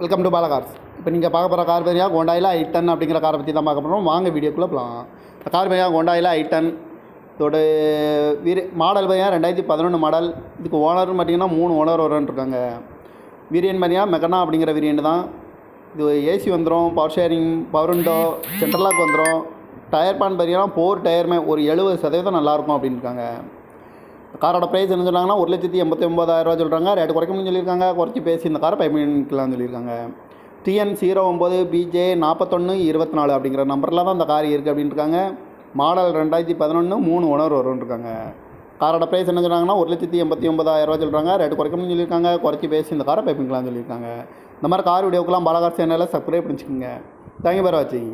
Welcome to Bala cars. இப்போ நீங்கள் பார்க்க போகிற கார் பேரியா ஹோண்டாயில் i10 அப்படிங்கிற காரை பற்றி தான் பார்க்க போகிறோம். வாங்க வீடியோக்குள்ளே போகலாம். இந்த கார் பேரியா ஹோண்டாயில் i10 இதோட மாடல் பேரியா 2011 மாடல். இதுக்கு ஓனர்னு பார்த்தீங்கன்னா 3 ஓனர் இருக்காங்க. வேரியன்ட் பார்த்தீங்கன்னா மெகனா அப்படிங்கிற வேரியன்ட் தான். இது ஏசி வந்துடும், power steering, power window, central lock வந்துடும். டயர் பான் பார்த்தீங்கன்னா 4 டயருமே ஒரு 70% நல்லாயிருக்கும் அப்படின்னு இருக்காங்க. காரோட ப்ரைஸ் என்ன சொன்னாங்கன்னா 1,89,000 சொல்கிறாங்க. ரேட்டு குறைக்கணும்னு சொல்லியிருக்காங்க. குறைச்சி பேசி இந்த காரை பண்ணிக்கலாம்னு சொல்லியிருக்காங்க. TN09BJ4124 அப்படிங்கிற நம்பரில் தான் இந்த கார் இருக்குது அப்படின்னு இருக்காங்க. மாடல் 2011, 3 ஓனர் வரும்னு. காரோட ப்ரைஸ் என்ன சொன்னாங்கன்னா 1,89,000 சொல்கிறாங்க. ரேட்டு குறைக்கணும்னு சொல்லியிருக்காங்க. குறைச்சி பேசி இந்த காரை பண்ணிக்கலாம்னு சொல்லியிருக்காங்க. இந்த மாதிரி கார் வீடியோக்கெல்லாம் பாலா கார் சேனலில் சப்ஸ்கிரைப் பண்ணிச்சுக்கோங்க. தேங்க்யூ ஃபார் வாட்சிங்.